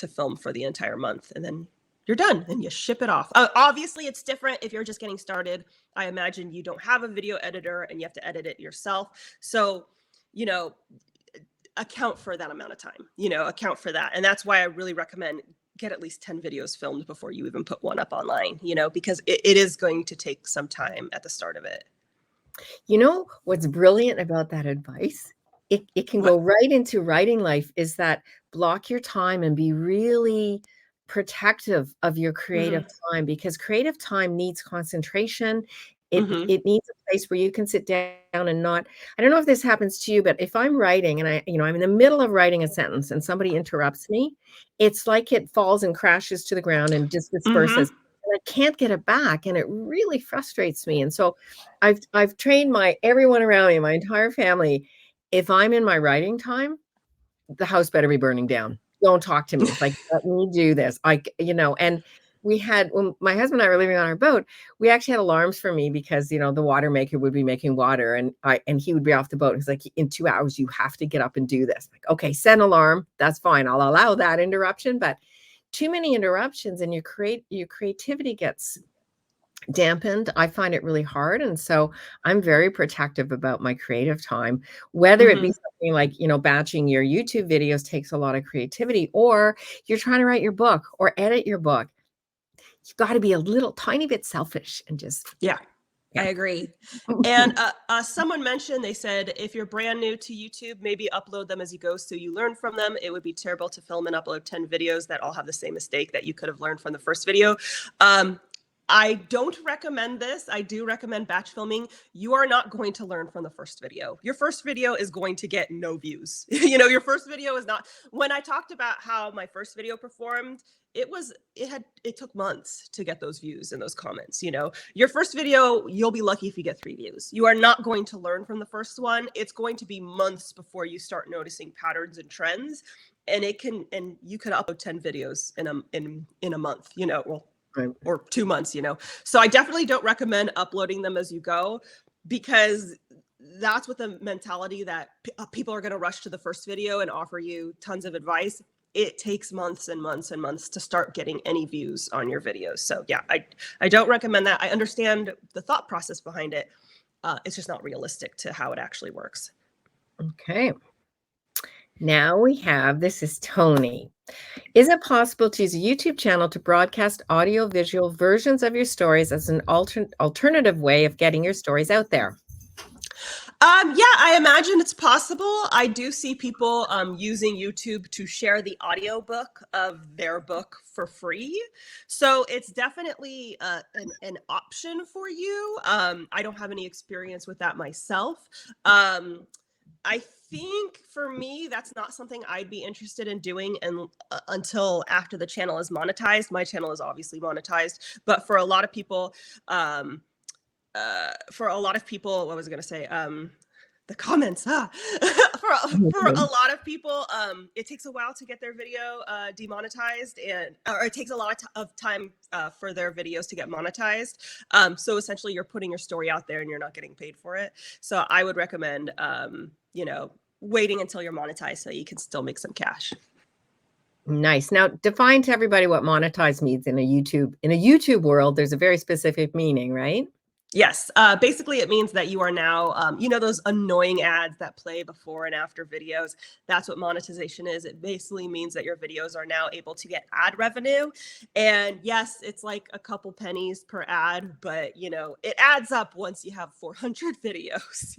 film for the entire month, and then you're done and you ship it off. Obviously it's different if you're just getting started. I imagine you don't have a video editor and you have to edit it yourself. So, account for that amount of time, account for that. And that's why I really recommend get at least 10 videos filmed before you even put one up online, because it is going to take some time at the start of it. What's brilliant about that advice? It can go right into writing life, is that block your time and be really protective of your creative time, because creative time needs concentration. It needs a place where you can sit down and not, I don't know if this happens to you, but if I'm writing and I'm in the middle of writing a sentence and somebody interrupts me, it's like it falls and crashes to the ground and just disperses. And I can't get it back. And it really frustrates me. And so I've trained everyone around me, my entire family. If I'm in my writing time, the house better be burning down. Don't talk to me. Like, let me do this. And we had, when my husband and I were living on our boat, we actually had alarms for me because, the water maker would be making water and he would be off the boat. He's like, in 2 hours, you have to get up and do this. Like, okay, set an alarm. That's fine. I'll allow that interruption, but too many interruptions and your creativity gets dampened. I find it really hard. And so I'm very protective about my creative time, whether it be something like, batching your YouTube videos takes a lot of creativity, or you're trying to write your book or edit your book. You've got to be a little tiny bit selfish and just. Yeah. I agree. And someone mentioned, they said, if you're brand new to YouTube, maybe upload them as you go so you learn from them. It would be terrible to film and upload 10 videos that all have the same mistake that you could have learned from the first video. I don't recommend this. I do recommend batch filming. You are not going to learn from the first video. Your first video is going to get no views. Your first video is not. When I talked about how my first video performed, it took months to get those views and those comments. Your first video, you'll be lucky if you get 3 views. You are not going to learn from the first one. It's going to be months before you start noticing patterns and trends. And you could upload 10 videos in a month, or 2 months, So I definitely don't recommend uploading them as you go, because that's with the mentality that people are going to rush to the first video and offer you tons of advice. It takes months and months and months to start getting any views on your videos. So yeah, I don't recommend that. I understand the thought process behind it. It's just not realistic to how it actually works. Okay. Now this is Tony. Is it possible to use a YouTube channel to broadcast audio-visual versions of your stories as an alternative way of getting your stories out there? Yeah, I imagine it's possible. I do see people using YouTube to share the audiobook of their book for free. So it's definitely an option for you. I don't have any experience with that myself. I think for me, that's not something I'd be interested in doing until after the channel is monetized. My channel is obviously monetized, but for a lot of people, what was I going to say? The comments, for a lot of people, it takes a while to get their video demonetized, or it takes a lot of time for their videos to get monetized. So essentially you're putting your story out there and you're not getting paid for it. So I would recommend, waiting until you're monetized so you can still make some cash. Nice. Now, define to everybody what monetize means in a YouTube world. There's a very specific meaning, right? Yes. Basically, it means that you are now, those annoying ads that play before and after videos. That's what monetization is. It basically means that your videos are now able to get ad revenue. And yes, it's like a couple pennies per ad, but, it adds up once you have 400 videos.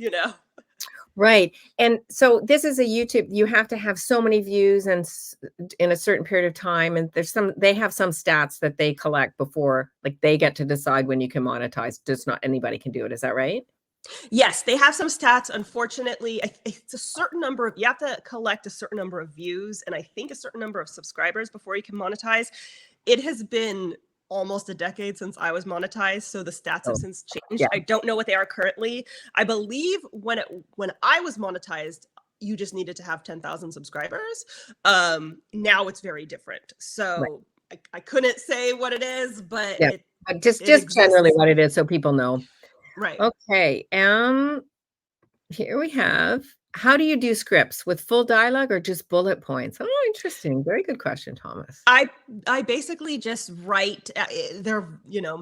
Right. And so this is a YouTube, you have to have so many views and in a certain period of time. And they have some stats that they collect before, like they get to decide when you can monetize. Just not anybody can do it. Is that right? Yes, they have some stats. Unfortunately, it's a certain number of, you have to collect a certain number of views and I think a certain number of subscribers before you can monetize. It has been almost a decade since I was monetized, so the stats have Oh, since changed. yeah. I don't know what they are currently. I believe when I was monetized, you just needed to have 10,000 subscribers. Now it's very different. Right. So I couldn't say what it is, but Yeah. Just it generally exists. what it is so people know. Right. Okay. Here we have, how do you do scripts, with full dialogue or just bullet points? Oh, interesting. Very good question, Thomas. I basically just write. They're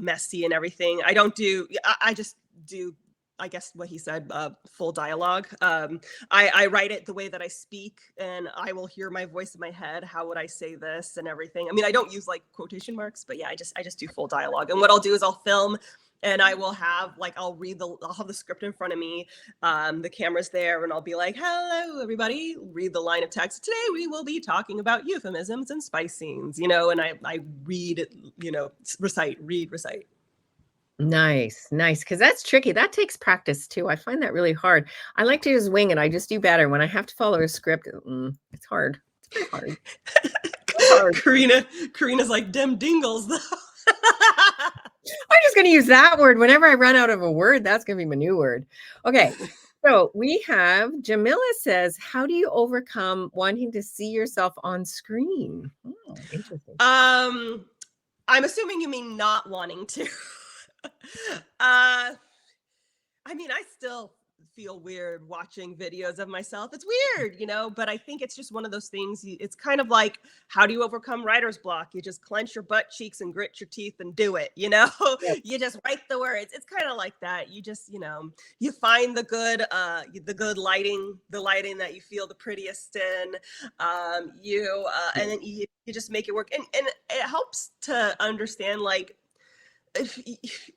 messy and everything. I don't do. I just do. I guess what he said, full dialogue. I write it the way that I speak, and I will hear my voice in my head. How would I say this and everything? I mean, I don't use like quotation marks, but yeah, I just do full dialogue. And what I'll do is I'll film, and I will have I'll have the script in front of me. The camera's there, and I'll be like, "Hello, everybody." Read the line of text. Today we will be talking about euphemisms and spice scenes. And I read it. Read, recite. Nice, nice. Because that's tricky. That takes practice too. I find that really hard. I like to just wing it. I just do better. When I have to follow a script, it's hard. It's very hard. It's hard. Karina's like, "Dem dingles," though. I'm just going to use that word. Whenever I run out of a word, that's going to be my new word. Okay. So we have Jamila says, how do you overcome wanting to see yourself on screen? Oh, interesting. I'm assuming you mean not wanting to. I mean, I still feel weird watching videos of myself. It's weird, but I think it's just one of those things. It's kind of like, how do you overcome writer's block? You just clench your butt cheeks and grit your teeth and do it, Yep. You just write the words. It's kind of like that. You just, you find the good lighting, the lighting that you feel the prettiest in, and then you just make it work. And it helps to understand, like, if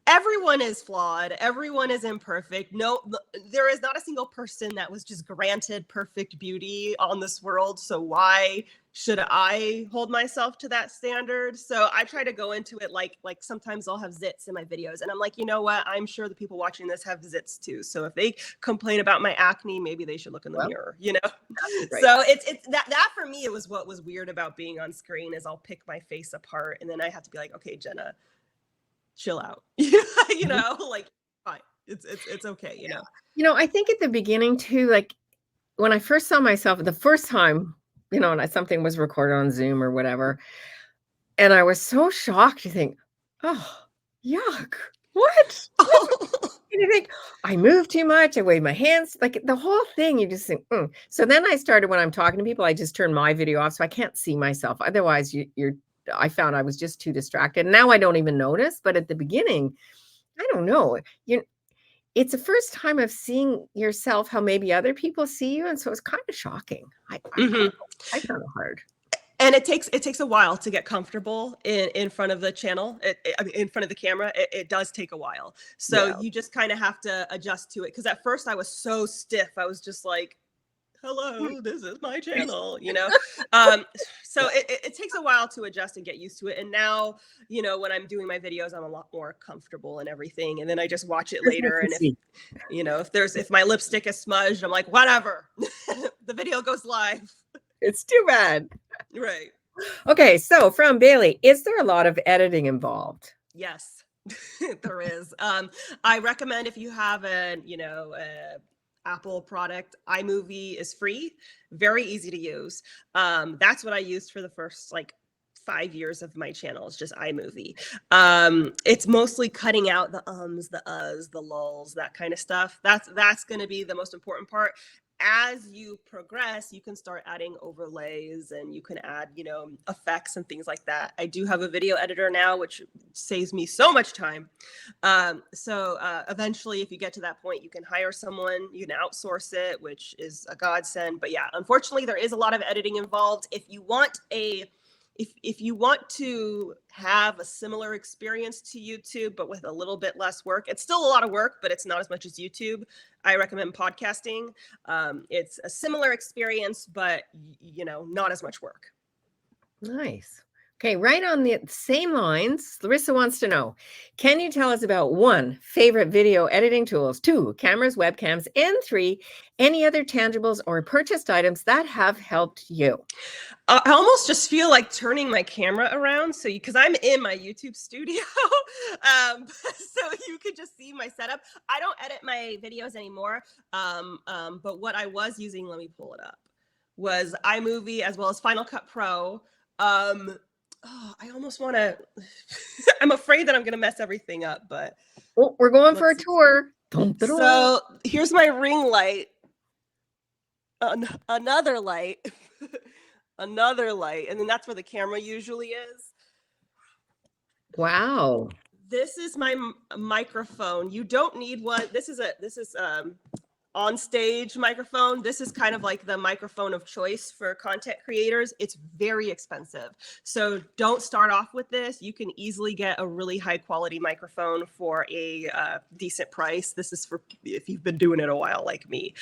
everyone is flawed, everyone is imperfect. No, there is not a single person that was just granted perfect beauty on this world. So why should I hold myself to that standard? So I try to go into it like sometimes I'll have zits in my videos, and I'm like, you know what? I'm sure the people watching this have zits too. So if they complain about my acne, maybe they should look in the mirror, Right. So it's that for me, it was what was weird about being on screen is I'll pick my face apart, and then I have to be like, okay, Jenna, chill out. Like, fine. It's okay, I think at the beginning too, like when I first saw myself the first time, and something was recorded on Zoom or whatever, and I was so shocked to think, oh, yuck, what? And you think, I move too much, I wave my hands, like the whole thing, you just think, So then I started, when I'm talking to people, I just turn my video off so I can't see myself. Otherwise, I found I was just too distracted. Now I don't even notice, but at the beginning, I don't know. It's the first time of seeing yourself how maybe other people see you, and so it's kind of shocking. I found it hard. And it takes a while to get comfortable in front of the channel. In front of the camera, it does take a while. So you just kind of have to adjust to it. Because at first I was so stiff. I was just like, hello, this is my channel, So it takes a while to adjust and get used to it. And now, when I'm doing my videos, I'm a lot more comfortable and everything. And then I just watch it later. And if my lipstick is smudged, I'm like, whatever, the video goes live. It's too bad. Right. Okay. So from Bailey, is there a lot of editing involved? Yes, there is. I recommend, if you have Apple product, iMovie is free, very easy to use. That's what I used for the first 5 years of my channel. It's just iMovie. It's mostly cutting out the ums, the uhs, the lulls, that kind of stuff. That's going to be the most important part. as you progress, you can start adding overlays and you can add, effects and things like that. I do have a video editor now, which saves me so much time. So eventually, if you get to that point, you can hire someone, you can outsource it, which is a godsend. But yeah, unfortunately, there is a lot of editing involved. If you want to have a similar experience to YouTube, but with a little bit less work, it's still a lot of work, but it's not as much as YouTube. I recommend podcasting. It's a similar experience, but not as much work. Nice. Okay, right on the same lines, Larissa wants to know, can you tell us about 1, favorite video editing tools, 2, cameras, webcams, and 3, any other tangibles or purchased items that have helped you? I almost just feel like turning my camera around because I'm in my YouTube studio, so you could just see my setup. I don't edit my videos anymore, but what I was using, let me pull it up, was iMovie as well as Final Cut Pro. I almost want to, I'm afraid that I'm going to mess everything up, but. Oh, we're going for a tour. So here's my ring light. Another light. Another light. And then that's where the camera usually is. Wow. This is my microphone. You don't need one. This is on stage microphone. This is kind of like the microphone of choice for content creators. It's very expensive. So don't start off with this. You can easily get a really high quality microphone for a decent price. This is for if you've been doing it a while like me.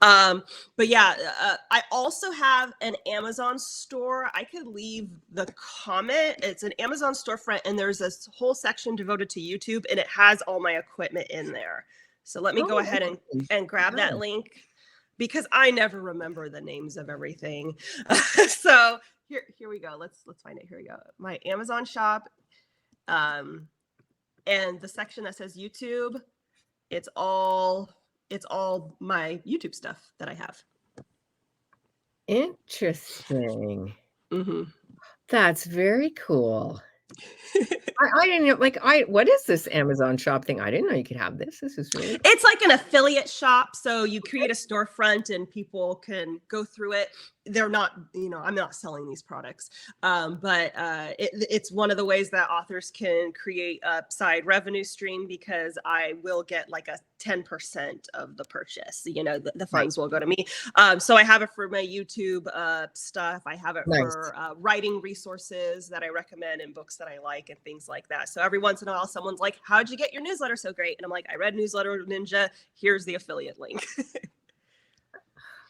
But yeah, I also have an Amazon store. I could leave the comment. It's an Amazon storefront and there's this whole section devoted to YouTube and it has all my equipment in there. So let me go ahead and grab that link because I never remember the names of everything. So here we go. Let's find it. Here we go. My Amazon shop, and the section that says YouTube. It's all my YouTube stuff that I have. Interesting. Mm-hmm. That's very cool. I didn't know, what is this Amazon shop thing? I didn't know you could have this. This is really cool. It's like an affiliate shop. So you create a storefront and people can go through it. They're not, I'm not selling these products, but it's one of the ways that authors can create a side revenue stream because I will get like a 10% of the purchase. The funds will go to me. So I have it for my YouTube stuff. I have it for writing resources that I recommend and books that I like and things like that. So every once in a while, someone's like, how'd you get your newsletter so great? And I'm like, I read Newsletter Ninja. Here's the affiliate link.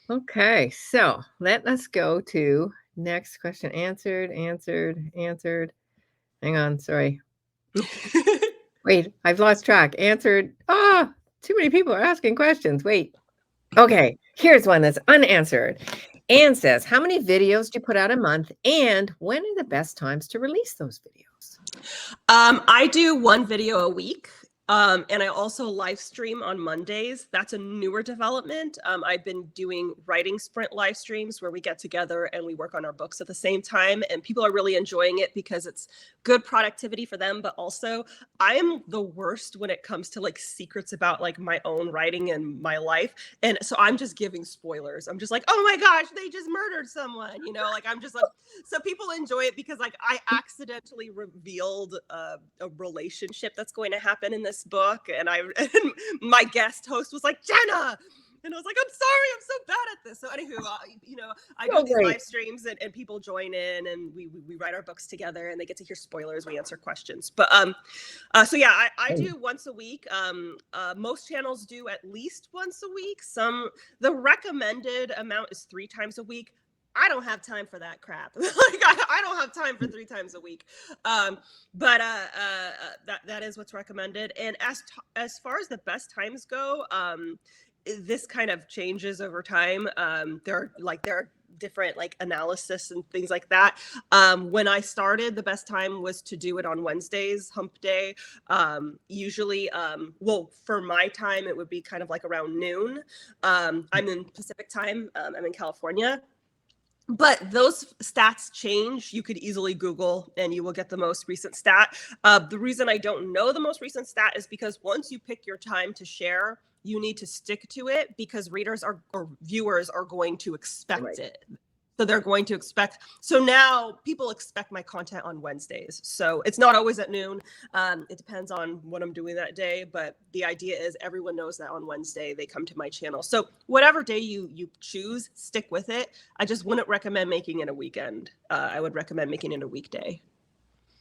Okay, so let us go to next question. Answered. Hang on, sorry. Wait, I've lost track. Answered. Too many people are asking questions. Wait. Okay, here's one that's unanswered. Anne says, how many videos do you put out a month and when are the best times to release those videos? I do 1 video a week. And I also live stream on Mondays. That's a newer development. I've been doing writing sprint live streams where we get together and we work on our books at the same time. And people are really enjoying it because it's good productivity for them. But also I am the worst when it comes to like secrets about like my own writing and my life. And so I'm just giving spoilers. I'm just like, oh my gosh, they just murdered someone. I'm just like, so people enjoy it because like I accidentally revealed a relationship that's going to happen in this book and my guest host was like, Jenna, and I was like, I'm sorry, I'm so bad at this. So anywho, I do these live streams and people join in and we write our books together and they get to hear spoilers, we answer questions. But so yeah, I do once a week. Most channels do at least once a week. The recommended amount is 3 times a week. I don't have time for that crap. I don't have time for 3 times a week. But that is what's recommended. And as far as the best times go, this kind of changes over time. There are different like analysis and things like that. When I started, the best time was to do it on Wednesdays, hump day. Usually, for my time, it would be kind of like around noon. I'm in Pacific time. I'm in California. But those stats change. You could easily Google and you will get the most recent stat. The reason I don't know the most recent stat is because once you pick your time to share, you need to stick to it because readers or viewers are going to expect it. So they're going to expect. So now people expect my content on Wednesdays. So it's not always at noon. It depends on what I'm doing that day. But the idea is everyone knows that on Wednesday they come to my channel. So whatever day you choose, stick with it. I just wouldn't recommend making it a weekend. I would recommend making it a weekday.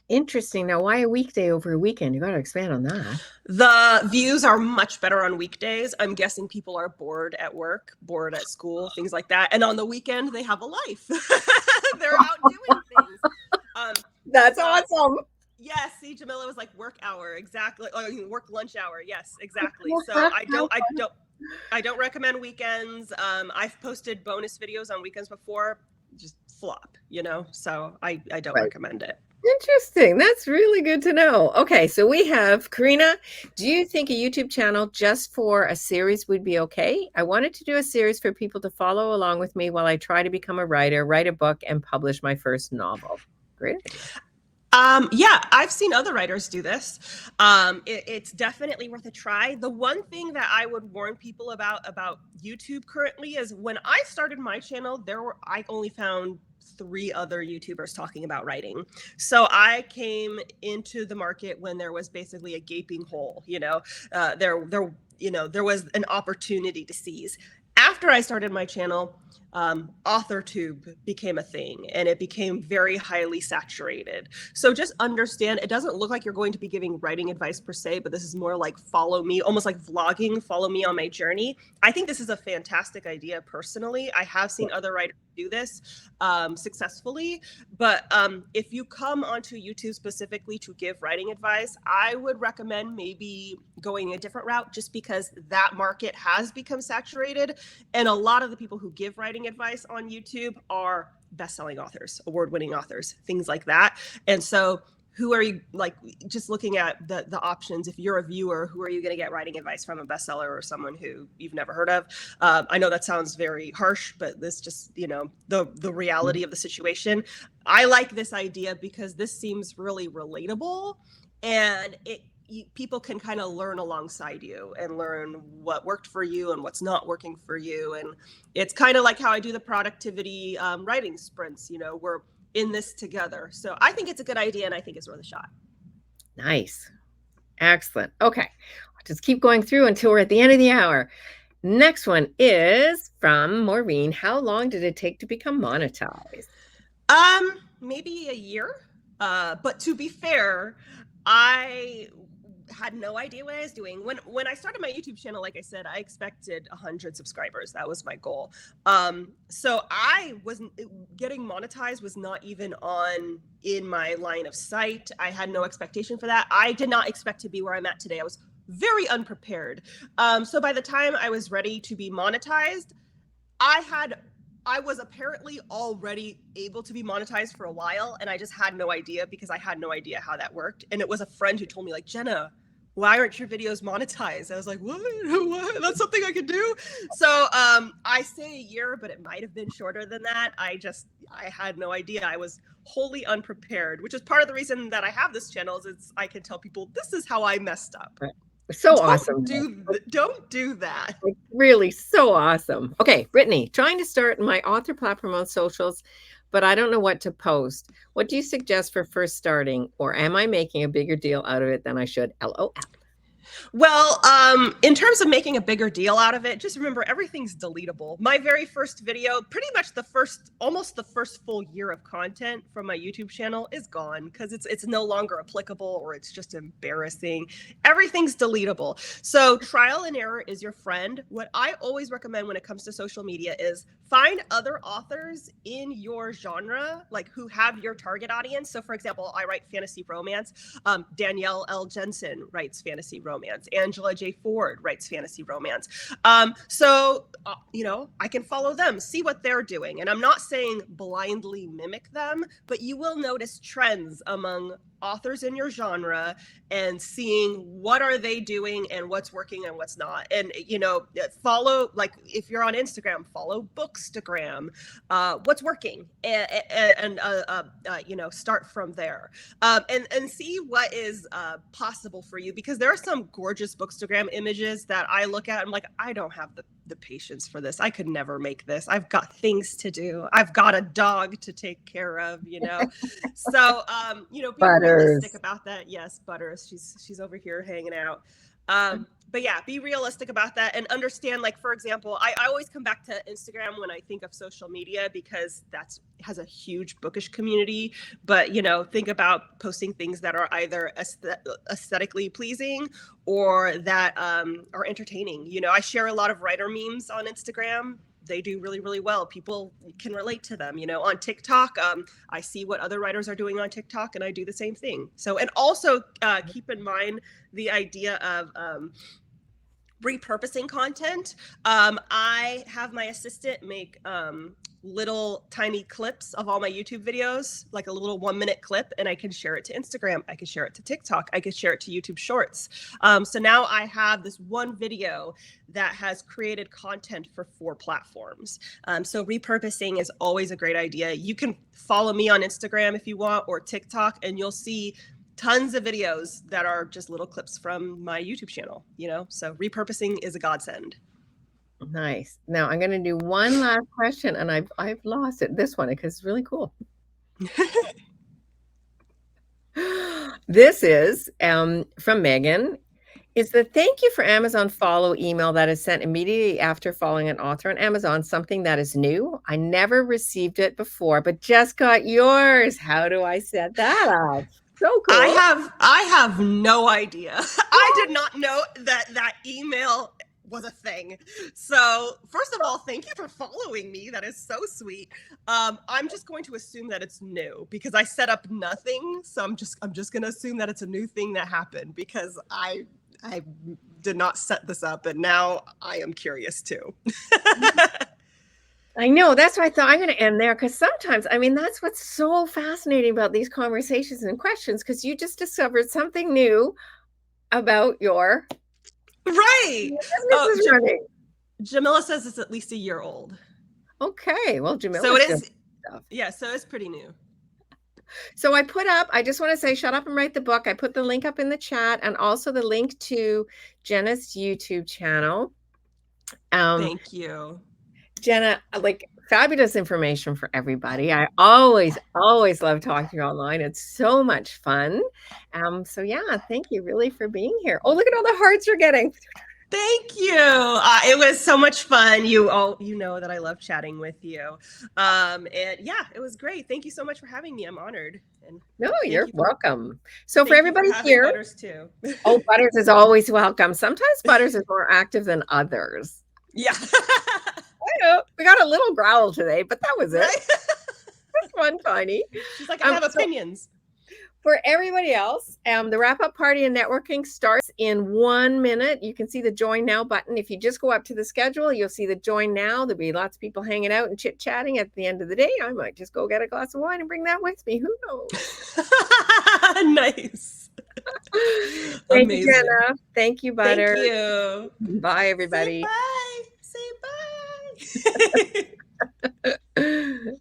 Interesting. Now, why a weekday over a weekend? You got to expand on that. The views are much better on weekdays. I'm guessing people are bored at work, bored at school, things like that. And on the weekend, they have a life. They're out doing things. That's awesome. Yes, see, Jamila was like work hour, exactly. Or work lunch hour. Yes, exactly. So I don't recommend weekends. I've posted bonus videos on weekends before, just flop, so I don't recommend it. Interesting. That's really good to know. Okay, so we have Karina. Do you think a YouTube channel just for a series would be okay? I wanted to do a series for people to follow along with me while I try to become a writer, write a book, and publish my first novel. Great. Yeah, I've seen other writers do this. It's definitely worth a try. The one thing that I would warn people about YouTube currently is when I started my channel, I only found 3 other YouTubers talking about writing. So I came into the market when there was basically a gaping hole, there was an opportunity to seize. After I started my channel, AuthorTube became a thing and it became very highly saturated. So just understand, it doesn't look like you're going to be giving writing advice per se, but this is more like follow me, almost like vlogging, follow me on my journey. I think this is a fantastic idea personally. I have seen other writers do this successfully, but if you come onto YouTube specifically to give writing advice, I would recommend maybe going a different route just because that market has become saturated. And a lot of the people who give writing advice on YouTube are best-selling authors, award-winning authors, things like that. And so who are you, like, just looking at the options, if you're a viewer, who are you going to get writing advice from, a bestseller or someone who you've never heard of? I know that sounds very harsh, but this just, the reality of the situation. I like this idea because this seems really relatable, and people can kind of learn alongside you and learn what worked for you and what's not working for you. And it's kind of like how I do the productivity writing sprints, we're in this together. So I think it's a good idea and I think it's worth a shot. Nice. Excellent. Okay. I'll just keep going through until we're at the end of the hour. Next one is from Maureen. How long did it take to become monetized? Maybe a year. But to be fair, I had no idea what I was doing. When I started my YouTube channel, like I said, I expected 100 subscribers. That was my goal. So I wasn't getting monetized, was not even in my line of sight. I had no expectation for that. I did not expect to be where I'm at today. I was very unprepared. So by the time I was ready to be monetized, I was apparently already able to be monetized for a while, and I just had no idea because I had no idea how that worked. And it was a friend who told me, like, Jenna, why aren't your videos monetized? I was like, what? That's something I could do? So I say a year, but it might have been shorter than that. I had no idea. I was wholly unprepared, which is part of the reason that I have this channel, is I can tell people, this is how I messed up. So awesome. Don't do that. Like, really so awesome. Okay, Brittany, trying to start my author platform on socials, but I don't know what to post. What do you suggest for first starting, or am I making a bigger deal out of it than I should? LOL. Well, in terms of making a bigger deal out of it, just remember everything's deletable. My very first video, pretty much almost the first full year of content from my YouTube channel is gone because it's no longer applicable, or it's just embarrassing. Everything's deletable. So trial and error is your friend. What I always recommend when it comes to social media is find other authors in your genre, like who have your target audience. So for example, I write fantasy romance. Danielle L. Jensen writes fantasy romance. Angela J. Ford writes fantasy romance. So I can follow them, see what they're doing. And I'm not saying blindly mimic them, but you will notice trends among authors in your genre and seeing what are they doing and what's working and what's not. And, follow, like if you're on Instagram, follow Bookstagram, what's working and start from there and see what is possible for you, because there are some some gorgeous Bookstagram images that I look at. I'm like, I don't have the patience for this. I could never make this. I've got things to do. I've got a dog to take care of, you know? So, you know, be realistic about that. Yes, Butters, she's over here hanging out. But yeah, be realistic about that and understand, like, for example, I always come back to Instagram when I think of social media because has a huge bookish community. But, you know, think about posting things that are either aesthetically pleasing or that are entertaining. You know, I share a lot of writer memes on Instagram. They do really, really well. People can relate to them. You know, on TikTok, I see what other writers are doing on TikTok and I do the same thing. So, and also keep in mind the idea of repurposing content. I have my assistant make little tiny clips of all my YouTube videos, like a little 1-minute clip, and I can share it to Instagram. I can share it to TikTok. I can share it to YouTube Shorts. So now I have this one video that has created content for 4 platforms. So repurposing is always a great idea. You can follow me on Instagram if you want, or TikTok, and you'll see tons of videos that are just little clips from my YouTube channel, you know? So repurposing is a godsend. Nice. Now I'm going to do one last question, and I've lost it. This one, because it's really cool. This is from Megan. Is the thank you for Amazon follow email that is sent immediately after following an author on Amazon something that is new? I never received it before, but just got yours. How do I set that up? So cool. I have no idea. I did not know that email was a thing. So first of all, thank you for following me. That is so sweet. I'm just going to assume that it's new because I set up nothing. So I'm just going to assume that it's a new thing that happened because I did not set this up, and now I am curious too. I know. That's why I thought I'm going to end there, because sometimes, I mean, that's what's so fascinating about these conversations and questions, because you just discovered something new about your right. running. Jamila says it's at least a year old. Okay. Well, Jamila. So it is. Yeah. So it's pretty new. So I just want to say, shut up and write the book. I put the link up in the chat, and also the link to Jenna's YouTube channel. Thank you, Jenna. Like, fabulous information for everybody. I always love talking online. It's so much fun. So yeah, thank you really for being here. Oh, look at all the hearts you're getting. Thank you. It was so much fun. You know that I love chatting with you. And yeah, it was great. Thank you so much for having me. I'm honored. And no, you're welcome. So for everybody here, Butters too. Oh, Butters is always welcome. Sometimes Butters is more active than others. Yeah. I know. We got a little growl today, but that was it. Right? Just one tiny. She's like, I have opinions. For everybody else, the wrap-up party and networking starts in 1 minute. You can see the join now button. If you just go up to the schedule, you'll see the join now. There'll be lots of people hanging out and chit-chatting. At the end of the day, I might just go get a glass of wine and bring that with me. Who knows? Nice. Thank you, Jenna. Thank you, Butter. Thank you. Bye, everybody. Say bye. Say bye.